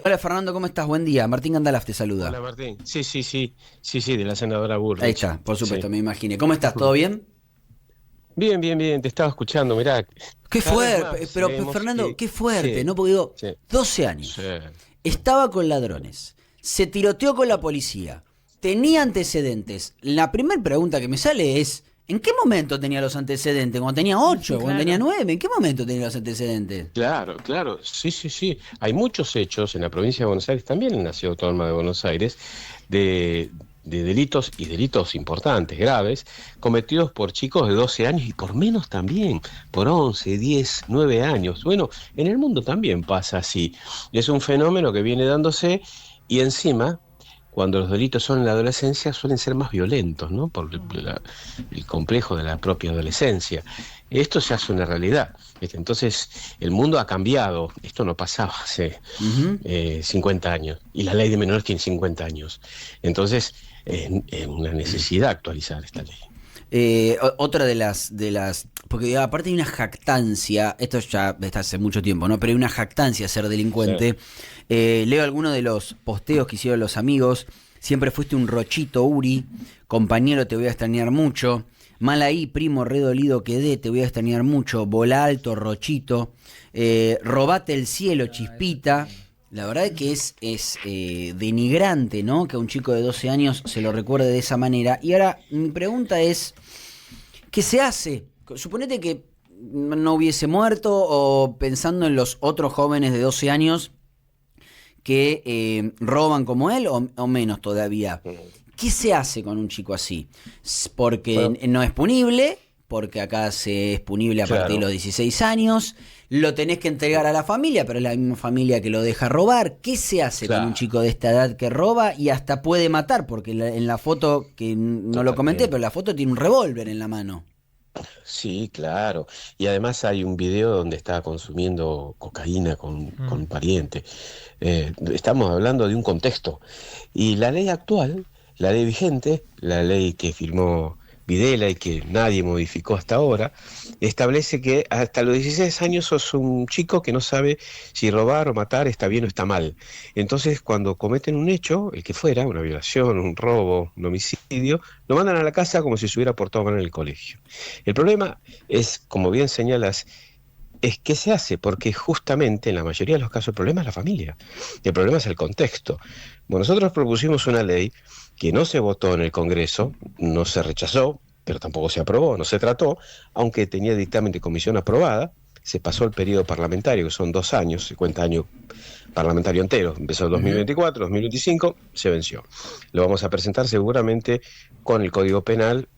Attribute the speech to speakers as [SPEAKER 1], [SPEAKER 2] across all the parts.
[SPEAKER 1] Hola Fernando, ¿cómo estás? Buen día. Martín Gandalaf te saluda.
[SPEAKER 2] Hola Martín. Sí, de la senadora
[SPEAKER 1] Ahí
[SPEAKER 2] Bullrich.
[SPEAKER 1] está, por supuesto,
[SPEAKER 2] Sí.
[SPEAKER 1] me imaginé. ¿Cómo estás?
[SPEAKER 2] Ujú.
[SPEAKER 1] ¿Todo bien?
[SPEAKER 2] Bien, te estaba escuchando. Mirá,
[SPEAKER 1] Qué
[SPEAKER 2] cada vez
[SPEAKER 1] fuerte,
[SPEAKER 2] más
[SPEAKER 1] pero
[SPEAKER 2] vemos
[SPEAKER 1] Fernando,
[SPEAKER 2] que...
[SPEAKER 1] qué fuerte,
[SPEAKER 2] Sí,
[SPEAKER 1] ¿no? Porque digo,
[SPEAKER 2] sí,
[SPEAKER 1] 12
[SPEAKER 2] sí.
[SPEAKER 1] años, estaba con ladrones, se tiroteó con la policía, tenía antecedentes. La primera pregunta que me sale es, ¿en qué momento tenía los antecedentes? ¿Cuando tenía 8? ¿Cuando tenía
[SPEAKER 2] Claro,
[SPEAKER 1] 9? ¿En qué momento tenía los antecedentes?
[SPEAKER 2] claro. Sí. Hay muchos hechos en la provincia de Buenos Aires, también en la ciudad autónoma de Buenos Aires, de, de delitos y delitos importantes, graves, cometidos por chicos de 12 años y por menos también, por 11, 10, 9 años. Bueno, en el mundo también pasa así. Es un fenómeno que viene dándose y encima, cuando los delitos son en la adolescencia, suelen ser más violentos, ¿no? Por el complejo de la propia adolescencia. Esto se hace una realidad. ¿Viste? Entonces, el mundo ha cambiado. Esto no pasaba hace
[SPEAKER 1] Ujú.
[SPEAKER 2] 50 años. Y la ley de menores tiene 50 años. Entonces, es una necesidad actualizar esta ley.
[SPEAKER 1] Otra porque aparte hay una jactancia, esto ya está hace mucho tiempo, ¿no? Pero hay una jactancia ser
[SPEAKER 2] Sí.
[SPEAKER 1] delincuente. Leo algunos de los posteos que hicieron los amigos. Siempre fuiste un rochito, Uri. Compañero, te voy a extrañar mucho. Mal ahí, primo, redolido quedé, te voy a extrañar mucho. Bola alto, rochito. Robate el cielo, chispita. La verdad es que es denigrante, ¿no? Que a un chico de 12 años se lo recuerde de esa manera. Y ahora, mi pregunta es, ¿qué se hace? Suponete que no hubiese muerto o pensando en los otros jóvenes de 12 años que roban como él o menos todavía.
[SPEAKER 2] Mm.
[SPEAKER 1] ¿Qué se hace con un chico así? Porque
[SPEAKER 2] Bueno,
[SPEAKER 1] no es punible, porque acá se es punible a partir de
[SPEAKER 2] claro,
[SPEAKER 1] los 16 años, lo tenés que entregar a la familia, pero es la misma familia que lo deja robar. ¿Qué se hace con un
[SPEAKER 2] claro,
[SPEAKER 1] chico de esta edad que roba y hasta puede matar? Porque en la foto, que no lo comenté, pero
[SPEAKER 2] totalmente.
[SPEAKER 1] la foto tiene un revólver en la mano.
[SPEAKER 2] Sí, claro. Y además hay un video donde está consumiendo cocaína con un pariente. Estamos hablando de un contexto. Y la ley actual, la ley vigente, la ley que firmó Videla y que nadie modificó hasta ahora, establece que hasta los 16 años sos un chico que no sabe si robar o matar está bien o está mal. Entonces, cuando cometen un hecho, el que fuera, una violación, un robo, un homicidio, lo mandan a la casa como si se hubiera portado mal en el colegio. El problema es, como bien señalas, es qué se hace, porque justamente en la mayoría de los casos el problema es la familia, el problema es el contexto. Bueno, nosotros propusimos una ley que no se votó en el Congreso, no se rechazó, pero tampoco se aprobó, no se trató, aunque tenía dictamen de comisión aprobada, se pasó el periodo parlamentario, que son 2 años, se cuenta año parlamentario entero, empezó en
[SPEAKER 1] Ujú.
[SPEAKER 2] 2024, 2025, se venció. Lo vamos a presentar seguramente con el Código Penal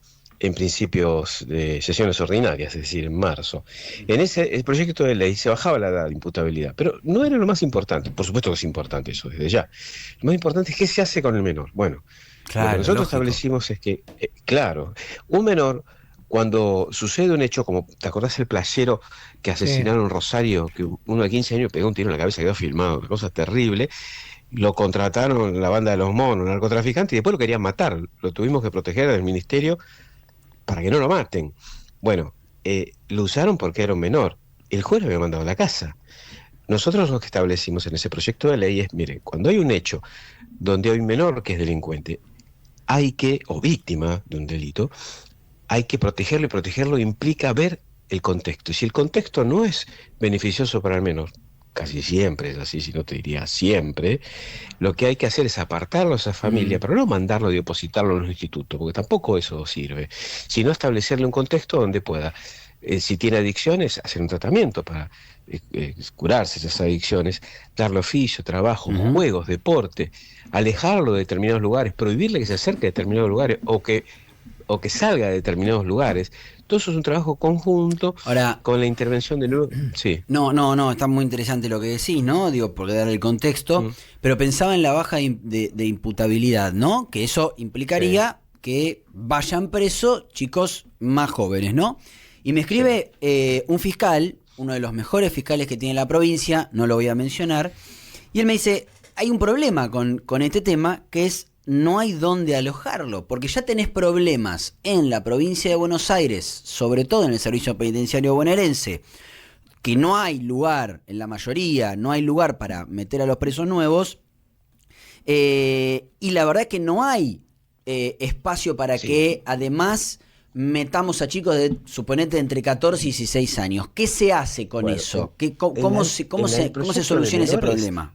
[SPEAKER 2] en principios de sesiones ordinarias, es decir, en marzo. En ese el proyecto de ley se bajaba la edad de imputabilidad, pero no era lo más importante. Por supuesto que es importante eso desde ya. Lo más importante es qué se hace con el menor. Bueno, lo que
[SPEAKER 1] Claro,
[SPEAKER 2] nosotros
[SPEAKER 1] lógico.
[SPEAKER 2] establecimos es que, claro, un menor, cuando sucede un hecho como, ¿te acordás el playero que
[SPEAKER 3] Sí,
[SPEAKER 2] asesinaron en Rosario, que uno de 15 años pegó un tiro en la cabeza y quedó filmado, una cosa terrible? Lo contrataron la banda de los monos, narcotraficantes, y después lo querían matar. Lo tuvimos que proteger del ministerio para que no lo maten. Bueno, lo usaron porque era un menor. El juez lo había mandado a la casa. Nosotros lo que establecimos en ese proyecto de ley es, mire, cuando hay un hecho donde hay un menor que es delincuente, hay que, o víctima de un delito, hay que protegerlo y protegerlo implica ver el contexto. Y si el contexto no es beneficioso para el menor, casi siempre es así, si no te diría siempre, lo que hay que hacer es apartarlo a esa familia,
[SPEAKER 1] Mm.
[SPEAKER 2] pero no mandarlo y depositarlo en un instituto, porque tampoco eso sirve, sino establecerle un contexto donde pueda, si tiene adicciones, hacer un tratamiento para curarse esas adicciones, darle oficio, trabajo,
[SPEAKER 1] Ujú.
[SPEAKER 2] juegos, deporte, alejarlo de determinados lugares, prohibirle que se acerque a determinados lugares o que salga de determinados lugares. Todo eso es un trabajo conjunto
[SPEAKER 1] Ahora,
[SPEAKER 2] con la intervención de nuevos... Sí.
[SPEAKER 1] no, está muy interesante lo que decís, ¿no? Digo, por dar el contexto,
[SPEAKER 2] Mm,
[SPEAKER 1] pero pensaba en la baja de imputabilidad, ¿no? Que eso
[SPEAKER 2] sí,
[SPEAKER 1] implicaría que vayan presos chicos más jóvenes, ¿no? Y me
[SPEAKER 2] sí.
[SPEAKER 1] escribe un fiscal, uno de los mejores fiscales que tiene la provincia, no lo voy a mencionar, y él me dice, hay un problema con este tema, que es no hay dónde alojarlo, porque ya tenés problemas en la provincia de Buenos Aires, sobre todo en el servicio penitenciario bonaerense, que no hay lugar, en la mayoría, no hay lugar para meter a los presos nuevos, y la verdad es que no hay espacio para que además metamos a chicos de, suponete, entre 14 y 16 años. ¿Qué se hace con eso? ¿Cómo se soluciona ese problema?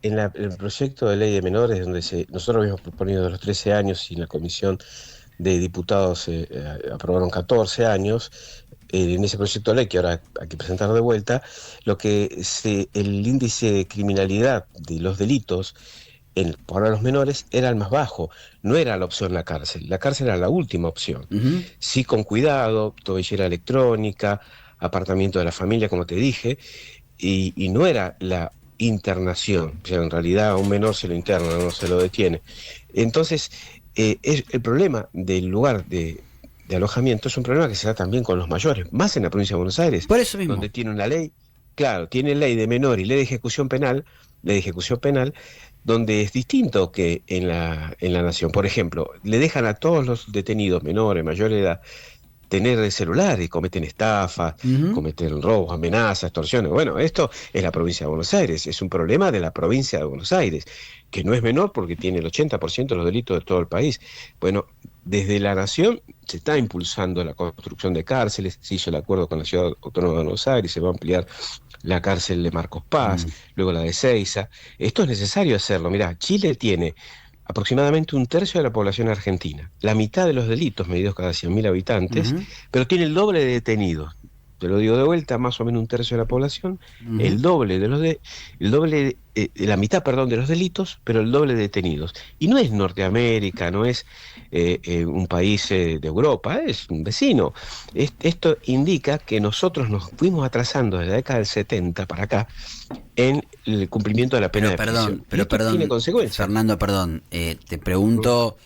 [SPEAKER 2] En el proyecto de ley de menores, donde nosotros habíamos proponido de los 13 años y en la comisión de diputados aprobaron 14 años, en ese proyecto de ley que ahora hay que presentar de vuelta, el índice de criminalidad de los delitos para los menores era el más bajo, no era la opción la cárcel era la última opción. Sí, con cuidado, tobillera electrónica, apartamiento de la familia, como te dije, y no era la internación, o sea, en realidad a un menor se lo interna, no se lo detiene. Entonces, el problema del lugar de alojamiento es un problema que se da también con los mayores, más en la provincia de Buenos Aires,
[SPEAKER 1] por eso mismo,
[SPEAKER 2] donde tiene una ley, claro, tiene ley de menor y ley de ejecución penal, donde es distinto que en la nación. Por ejemplo, le dejan a todos los detenidos menores, mayor de edad, tener el celular y cometen estafas, cometen robos, amenazas, extorsiones. Bueno, esto es la provincia de Buenos Aires, es un problema de la provincia de Buenos Aires, que no es menor porque tiene el 80% de los delitos de todo el país. Bueno, desde la nación se está impulsando la construcción de cárceles, se hizo el acuerdo con la Ciudad Autónoma de Buenos Aires, se va a ampliar la cárcel de Marcos Paz, luego la de Seiza. Esto es necesario hacerlo. Mirá, Chile tiene aproximadamente un tercio de la población argentina, la mitad de los delitos medidos cada 100.000 habitantes, pero tiene el doble de detenidos. Te lo digo de vuelta, más o menos un tercio de la población, el doble de la mitad, perdón, de los delitos, pero el doble de detenidos. Y no es Norteamérica, no es un país de Europa, es un vecino. Esto indica que nosotros nos fuimos atrasando desde la década del 70 para acá en el cumplimiento de la pena de prisión.
[SPEAKER 1] Pero perdón,
[SPEAKER 2] tiene consecuencias.
[SPEAKER 1] Fernando, perdón, te pregunto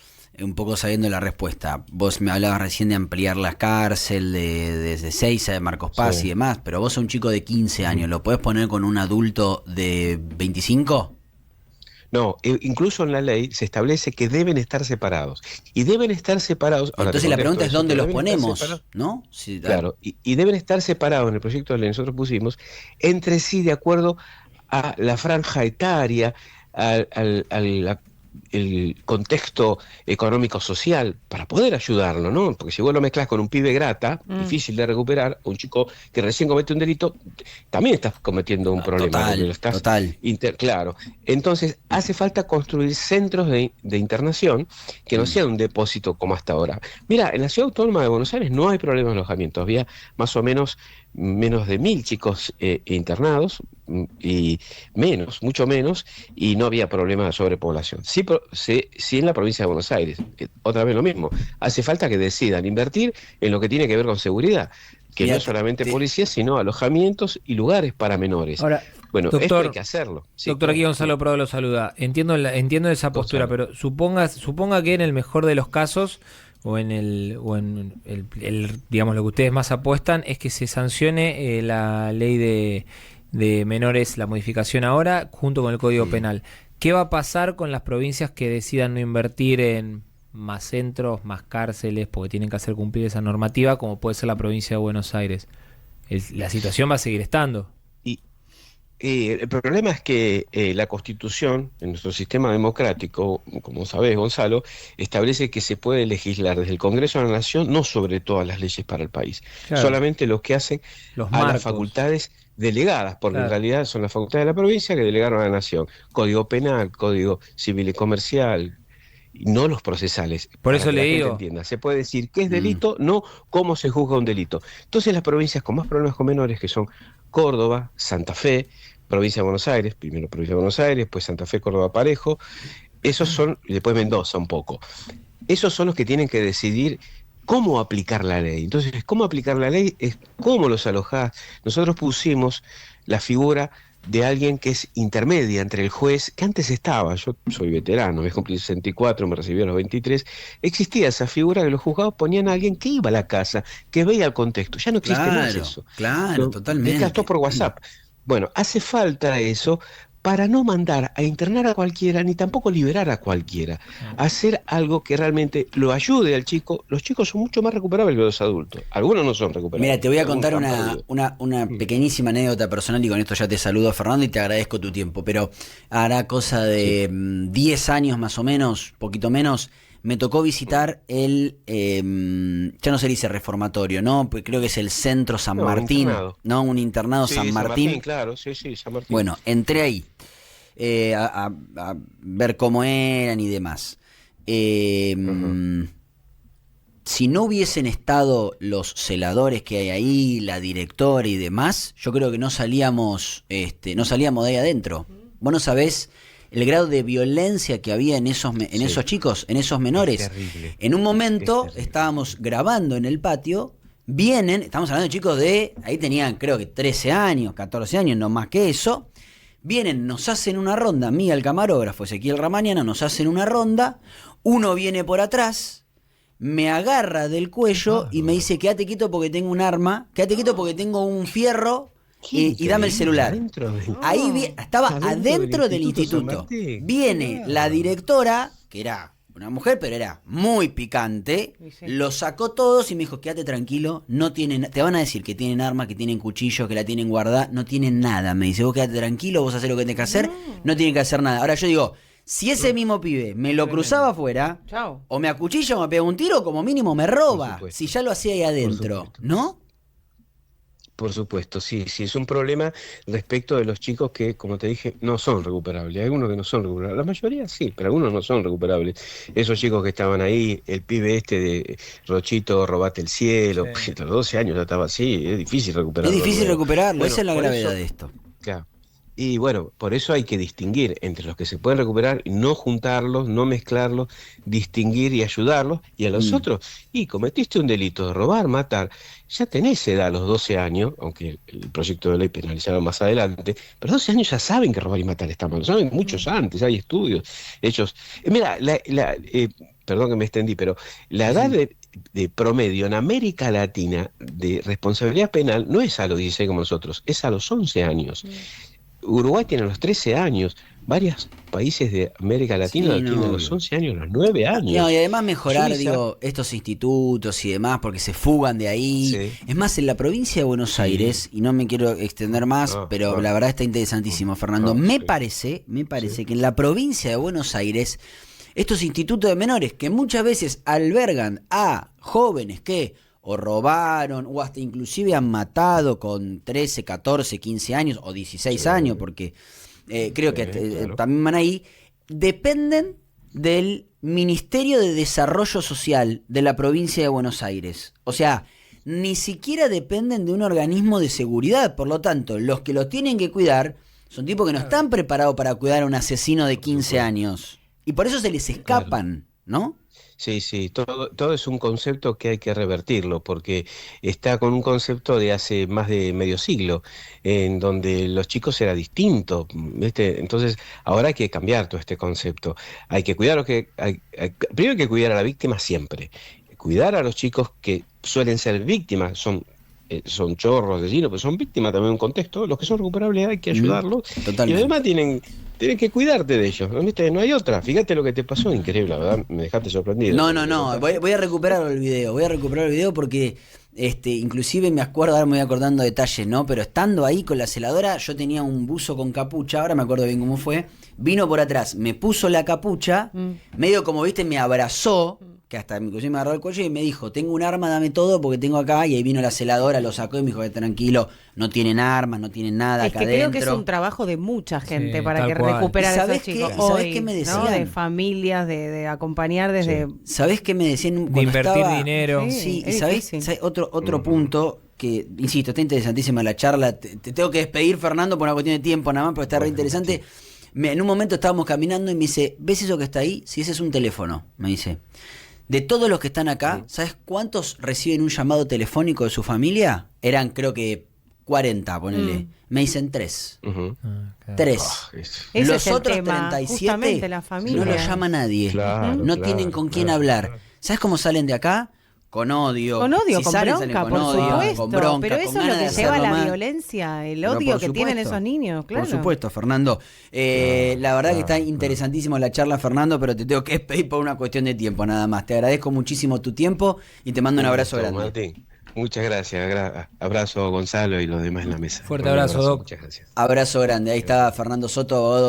[SPEAKER 1] un poco sabiendo la respuesta. Vos me hablabas recién de ampliar la cárcel desde Seiza, de Marcos Paz y demás, pero vos sos un chico de 15 años, ¿lo podés poner con un adulto de 25?
[SPEAKER 2] No, incluso en la ley se establece que deben estar separados. Y deben estar separados. Ahora,
[SPEAKER 1] entonces la pregunta es dónde los ponemos, ¿no? Sí,
[SPEAKER 2] claro, y deben estar separados en el proyecto de ley que nosotros pusimos entre sí de acuerdo a la franja etaria, el contexto económico-social, para poder ayudarlo, ¿no? Porque si vos lo mezclas con un pibe grata, difícil de recuperar, o un chico que recién comete un delito, también estás cometiendo un problema.
[SPEAKER 1] Total.
[SPEAKER 2] Claro. Entonces, hace falta construir centros de internación que no sean un depósito como hasta ahora. Mira, en la Ciudad Autónoma de Buenos Aires no hay problemas de alojamiento. Había más o menos de 1.000 chicos internados, y mucho menos, y no había problema de sobrepoblación. Sí en la provincia de Buenos Aires, otra vez lo mismo, hace falta que decidan invertir en lo que tiene que ver con seguridad, que no es solamente policías, sino alojamientos y lugares para menores.
[SPEAKER 3] Ahora,
[SPEAKER 2] bueno,
[SPEAKER 3] doctor,
[SPEAKER 2] esto hay que hacerlo. Sí,
[SPEAKER 3] doctor, aquí Gonzalo Prado lo saluda. Entiendo esa postura, pero suponga que en el mejor de los casos, o en el digamos, lo que ustedes más apuestan es que se sancione la ley de menores, la modificación ahora, junto con el Código Penal. ¿Qué va a pasar con las provincias que decidan no invertir en más centros, más cárceles, porque tienen que hacer cumplir esa normativa, como puede ser la provincia de Buenos Aires? La situación va a seguir estando.
[SPEAKER 2] El problema es que la Constitución, en nuestro sistema democrático, como sabés, Gonzalo, establece que se puede legislar desde el Congreso de la Nación, no sobre todas las leyes para el país, claro, solamente lo que hacen las facultades delegadas, porque en realidad son las facultades de la provincia que delegaron a la Nación. Código Penal, Código Civil y Comercial, no los procesales.
[SPEAKER 3] Por eso le digo.
[SPEAKER 2] Se puede decir qué es delito, no cómo se juzga un delito. Entonces las provincias con más problemas con menores, que son Córdoba, Santa Fe, provincia de Buenos Aires, primero provincia de Buenos Aires, después Santa Fe, Córdoba, Parejo, esos son, y después Mendoza un poco. Esos son los que tienen que decidir cómo aplicar la ley. Entonces, cómo aplicar la ley es cómo los alojás. Nosotros pusimos la figura de alguien que es intermedia entre el juez, que antes estaba, yo soy veterano, me cumplí 64, me recibí a los 23, existía esa figura que los juzgados ponían a alguien que iba a la casa, que veía el contexto, ya no existe más eso.
[SPEAKER 1] Claro, totalmente.
[SPEAKER 2] Desgastó por WhatsApp. Bueno, hace falta eso para no mandar a internar a cualquiera, ni tampoco liberar a cualquiera. Hacer algo que realmente lo ayude al chico. Los chicos son mucho más recuperables que los adultos. Algunos no son recuperables.
[SPEAKER 1] Mira, te voy a contar
[SPEAKER 2] Algunos
[SPEAKER 1] una pequeñísima anécdota personal y con esto ya te saludo, Fernando, y te agradezco tu tiempo. Pero hará cosa de 10 años más o menos, poquito menos, me tocó visitar ya no se dice reformatorio, ¿no? Pues creo que es el Centro San Martín,
[SPEAKER 2] internado.
[SPEAKER 1] ¿no? Un internado
[SPEAKER 2] Sí,
[SPEAKER 1] San Martín.
[SPEAKER 2] claro, sí, San Martín.
[SPEAKER 1] Bueno, entré ahí a ver cómo eran y demás. Si no hubiesen estado los celadores que hay ahí, la directora y demás, yo creo que no salíamos de ahí adentro. Vos no sabés el grado de violencia que había en esos chicos, en esos menores.
[SPEAKER 2] Es terrible.
[SPEAKER 1] En un momento
[SPEAKER 2] Es terrible.
[SPEAKER 1] estábamos grabando en el patio, estamos hablando de chicos ahí tenían creo que 13 años, 14 años, no más que eso. Vienen, nos hacen una ronda, a mí, el camarógrafo Ezequiel Ramañana, nos hacen una ronda, uno viene por atrás, me agarra del cuello y me dice, quédate quieto porque tengo un arma, quédate quieto porque tengo un fierro y dame el celular. Ahí estaba adentro del instituto. Viene la directora, que era una mujer, pero era muy picante, los sacó todos y me dijo, quédate tranquilo, no tienen, te van a decir que tienen armas, que tienen cuchillos, que la tienen guardada, no tienen nada. Me dice, vos quédate tranquilo, vos hacés lo que tenés que hacer, no tienen que hacer nada. Ahora yo digo, si ese mismo pibe me lo cruzaba afuera, o me acuchilla o me pega un tiro, como mínimo me roba, si ya lo hacía ahí adentro, ¿no?
[SPEAKER 2] Por supuesto, sí, es un problema respecto de los chicos que, como te dije, no son recuperables. Hay algunos que no son recuperables. La mayoría sí, pero algunos no son recuperables. Esos chicos que estaban ahí, el pibe de Rochito, robate el cielo,
[SPEAKER 3] Sí.
[SPEAKER 2] a los 12 años ya estaba así, es difícil recuperarlo.
[SPEAKER 1] Es difícil recuperarlo,
[SPEAKER 2] Bueno,
[SPEAKER 1] esa es la
[SPEAKER 2] por
[SPEAKER 1] gravedad
[SPEAKER 2] eso,
[SPEAKER 1] de esto.
[SPEAKER 2] claro. Y bueno, por eso hay que distinguir entre los que se pueden recuperar, no juntarlos, no mezclarlos, distinguir y ayudarlos, y a los otros, y cometiste un delito de robar, matar, ya tenés edad a los 12 años, aunque el proyecto de ley penalizará más adelante, pero 12 años ya saben que robar y matar está mal, lo saben muchos antes, hay estudios hechos. Mira, perdón que me extendí, pero la edad de promedio en América Latina de responsabilidad penal no es a los 16 como nosotros, es a los 11 años. Uruguay tiene a los 13 años, varios países de América Latina
[SPEAKER 1] Sí,
[SPEAKER 2] tienen a los 11 años, a los 9 años.
[SPEAKER 1] No, y además mejorar,
[SPEAKER 2] Suiza.
[SPEAKER 1] estos institutos y demás, porque se fugan de ahí.
[SPEAKER 2] Sí.
[SPEAKER 1] Es más, en la provincia de Buenos Aires, y no me quiero extender más, pero la verdad está interesantísimo, Fernando. Me parece que en la provincia de Buenos Aires, estos institutos de menores que muchas veces albergan a jóvenes que o robaron, o hasta inclusive han matado con 13, 14, 15 años, o 16 años, porque creo que
[SPEAKER 2] claro.
[SPEAKER 1] también van ahí, dependen del Ministerio de Desarrollo Social de la provincia de Buenos Aires. O sea, ni siquiera dependen de un organismo de seguridad. Por lo tanto, los que lo tienen que cuidar son tipos que no están preparados para cuidar a un asesino de 15 años. Y por eso se les escapan, ¿no?
[SPEAKER 2] Sí, todo es un concepto que hay que revertirlo, porque está con un concepto de hace más de medio siglo, en donde los chicos era distinto, ¿viste? Entonces, ahora hay que cambiar todo este concepto. Hay que cuidar primero hay que cuidar a la víctima siempre. Cuidar a los chicos que suelen ser víctimas, son chorros, asesinos, pero son víctimas también en un contexto. Los que son recuperables hay que ayudarlos.
[SPEAKER 1] Totalmente.
[SPEAKER 2] Y además tienen que cuidarte de ellos, ¿viste? No hay otra. Fíjate lo que te pasó, increíble, la verdad, me dejaste sorprendido.
[SPEAKER 1] No, voy a recuperar el video, porque inclusive me acuerdo, ahora me voy acordando detalles, ¿no? Pero estando ahí con la celadora, yo tenía un buzo con capucha, ahora me acuerdo bien cómo fue, vino por atrás, me puso la capucha, medio como, viste, me abrazó, que hasta inclusive me agarró el cuello y me dijo, tengo un arma, dame todo porque tengo acá, y ahí vino la celadora, lo sacó y me dijo, tranquilo, no tienen armas, no tienen nada
[SPEAKER 4] es
[SPEAKER 1] acá
[SPEAKER 4] que
[SPEAKER 1] adentro.
[SPEAKER 4] creo que es un trabajo de mucha gente
[SPEAKER 3] Sí,
[SPEAKER 4] para
[SPEAKER 3] tal
[SPEAKER 4] que
[SPEAKER 3] cual.
[SPEAKER 4] recuperar a esos chicos.
[SPEAKER 1] ¿Sabés qué me decían?
[SPEAKER 4] ¿no? De familias, de acompañar desde...
[SPEAKER 1] ¿Sabés qué me decían
[SPEAKER 3] De
[SPEAKER 1] cuando
[SPEAKER 3] invertir
[SPEAKER 1] estaba...
[SPEAKER 3] dinero.
[SPEAKER 1] Sí, y
[SPEAKER 4] es
[SPEAKER 1] ¿sabés
[SPEAKER 4] difícil.
[SPEAKER 1] otro punto que, insisto, está interesantísima la charla, te tengo que despedir, Fernando, por una cuestión de tiempo nada más, pero está re interesante. En un momento estábamos caminando y me dice, ¿ves eso que está ahí? Si ese es un teléfono, me dice. De todos los que están acá, ¿sabes cuántos reciben un llamado telefónico de su familia? Eran, creo que 40, ponele. Me dicen 3.
[SPEAKER 2] Ujú.
[SPEAKER 3] Claro.
[SPEAKER 1] 3.
[SPEAKER 4] Ese
[SPEAKER 1] Los
[SPEAKER 4] es el
[SPEAKER 1] otros
[SPEAKER 4] tema,
[SPEAKER 1] 37
[SPEAKER 4] justamente la familia.
[SPEAKER 1] no lo llama nadie.
[SPEAKER 2] Claro,
[SPEAKER 1] no
[SPEAKER 2] claro,
[SPEAKER 1] tienen con quién
[SPEAKER 2] claro,
[SPEAKER 1] hablar.
[SPEAKER 2] claro.
[SPEAKER 1] ¿Sabes cómo salen de acá? con odio.
[SPEAKER 4] Con odio,
[SPEAKER 1] Si
[SPEAKER 4] con
[SPEAKER 1] salen,
[SPEAKER 4] bronca,
[SPEAKER 1] salen
[SPEAKER 4] por
[SPEAKER 1] con odio,
[SPEAKER 4] supuesto.
[SPEAKER 1] con bronca,
[SPEAKER 4] pero
[SPEAKER 1] con
[SPEAKER 4] eso es lo
[SPEAKER 1] ganas
[SPEAKER 4] que
[SPEAKER 1] de
[SPEAKER 4] lleva a
[SPEAKER 1] hacerlo
[SPEAKER 4] la
[SPEAKER 1] mal.
[SPEAKER 4] violencia, el
[SPEAKER 1] Pero
[SPEAKER 4] odio
[SPEAKER 1] por
[SPEAKER 4] que tienen
[SPEAKER 1] supuesto,
[SPEAKER 4] esos niños, claro.
[SPEAKER 1] Por supuesto, Fernando. La verdad que está interesantísimo la charla, Fernando, pero te tengo que despedir por una cuestión de tiempo nada más. Te agradezco muchísimo tu tiempo y te mando un abrazo
[SPEAKER 2] gusto,
[SPEAKER 1] grande.
[SPEAKER 2] Martín. Muchas gracias. Abrazo a Gonzalo y los demás en la mesa.
[SPEAKER 3] Fuerte
[SPEAKER 2] Un
[SPEAKER 3] abrazo, Doc.
[SPEAKER 2] Muchas gracias.
[SPEAKER 1] Abrazo grande. Ahí está Fernando Soto, abogado